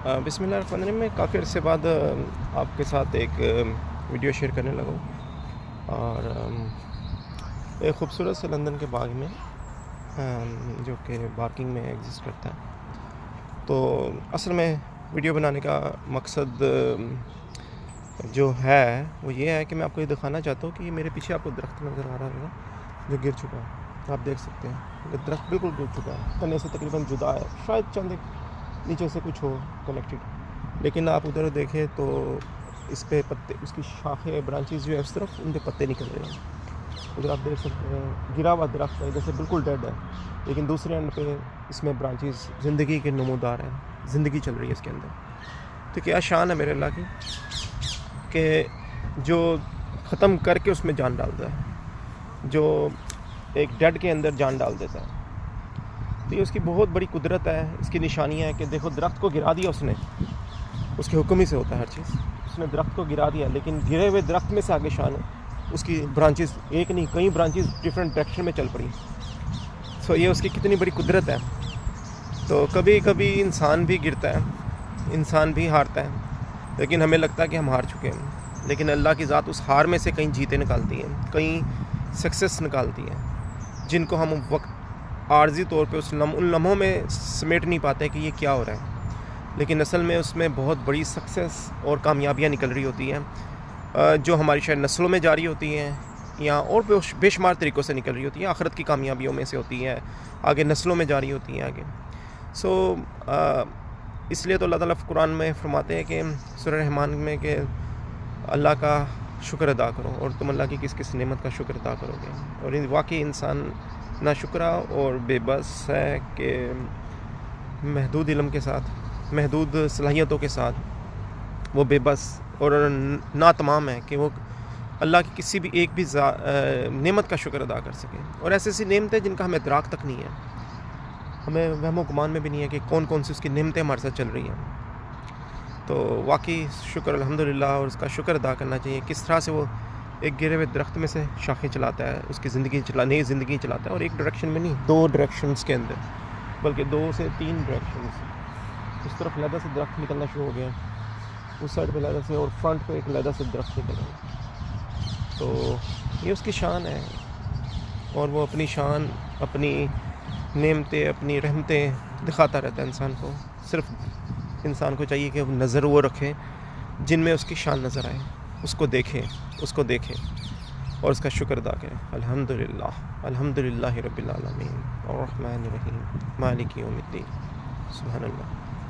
بسم اللہ الرحمن الرحیم۔ میں کافی عرصے بعد آپ کے ساتھ ایک ویڈیو شیئر کرنے لگا ہوں، اور ایک خوبصورت سے لندن کے باغ میں جو کہ بارکنگ میں ایگزسٹ کرتا ہے۔ تو اصل میں ویڈیو بنانے کا مقصد جو ہے وہ یہ ہے کہ میں آپ کو یہ دکھانا چاہتا ہوں کہ میرے پیچھے آپ کو درخت نظر آ رہا ہوگا جو گر چکا ہے۔ آپ دیکھ سکتے ہیں کہ درخت بالکل گر چکا ہے، تنے سے تقریباً جدا ہے، شاید چند نیچے سے کچھ ہو کنیکٹڈ، لیکن آپ ادھر دیکھیں تو اس پہ پتے، اس کی شاخیں، برانچز جو ہے اس طرف، ان پہ پتے نکل رہے ہیں۔ ادھر آپ دیکھ سکتے ہیں گرا ہوا درخت ہے، ادھر سے بالکل ڈیڈ ہے، لیکن دوسرے اینڈ پہ اس میں برانچز زندگی کے نمودار ہیں، زندگی چل رہی ہے اس کے اندر۔ تو کیا شان ہے میرے اللہ کی کہ جو ختم کر کے اس میں جان ڈالتا ہے، جو ایک ڈیڈ کے اندر جان ڈال دیتا ہے۔ تو یہ اس کی بہت بڑی قدرت ہے، اس کی نشانیاں ہے کہ دیکھو درخت کو گرا دیا اس نے، اس کے حکم ہی سے ہوتا ہے ہر چیز۔ اس نے درخت کو گرا دیا، لیکن گرے ہوئے درخت میں سے آگے شان ہے، اس کی برانچز ایک نہیں کئی برانچز ڈفرینٹ ڈائریکشن میں چل پڑی۔ سو یہ اس کی کتنی بڑی قدرت ہے۔ تو کبھی کبھی انسان بھی گرتا ہے، انسان بھی ہارتا ہے، لیکن ہمیں لگتا ہے کہ ہم ہار چکے ہیں، لیکن اللہ کی ذات اس ہار میں سے کہیں جیتے نکالتی ہیں، کہیں سکسیس نکالتی ہیں، جن کو ہم وقت عارضی طور پہ ان لمحوں میں سمیٹ نہیں پاتے کہ یہ کیا ہو رہا ہے، لیکن اصل میں اس میں بہت بڑی سکسیس اور کامیابیاں نکل رہی ہوتی ہیں، جو ہماری شاید نسلوں میں جاری ہوتی ہیں یا اور بے شمار طریقوں سے نکل رہی ہوتی ہیں، آخرت کی کامیابیوں میں سے ہوتی ہیں، آگے نسلوں میں جاری ہوتی ہیں آگے۔ اس لیے تو اللہ تعالیٰ قرآن میں فرماتے ہیں کہ سورہ رحمان میں کہ اللہ کا شکر ادا کرو، اور تم اللہ کی کس کس نعمت کا شکر ادا کرو گے۔ اور واقعی انسان ناشکرا اور بے بس ہے کہ محدود علم کے ساتھ، محدود صلاحیتوں کے ساتھ وہ بے بس اور ناتمام ہے کہ وہ اللہ کی کسی بھی ایک بھی نعمت کا شکر ادا کر سکے۔ اور ایسی ایسی نعمتیں جن کا ہمیں ادراک تک نہیں ہے، ہمیں وہم و گمان میں بھی نہیں ہے کہ کون کون سی اس کی نعمتیں ہمارے ساتھ چل رہی ہیں۔ تو واقعی شکر الحمدللہ، اور اس کا شکر ادا کرنا چاہیے کس طرح سے وہ ایک گرے ہوئے درخت میں سے شاخیں چلاتا ہے، اس کی نئی زندگی چلاتا ہے، اور ایک ڈائریکشن میں نہیں، دو ڈائریکشنز کے اندر، بلکہ 2 سے 3 ڈائریکشنز۔ اس طرف علیحدہ سے درخت نکلنا شروع ہو گیا، اس سائڈ پہ علیحدہ سے، اور فرنٹ پہ ایک علیحدہ سے درخت نکل رہا۔ تو یہ اس کی شان ہے، اور وہ اپنی شان، اپنی نعمتیں، اپنی رحمتیں دکھاتا رہتا ہے انسان کو۔ صرف انسان کو چاہیے کہ نظر وہ رکھے جن میں اس کی شان نظر آئے، اس کو دیکھیں اور اس کا شکر ادا کریں۔ الحمدللہ، الحمدللہ رب العالمین، الرحمن الرحیم، مالک یوم الدین۔ سبحان اللہ۔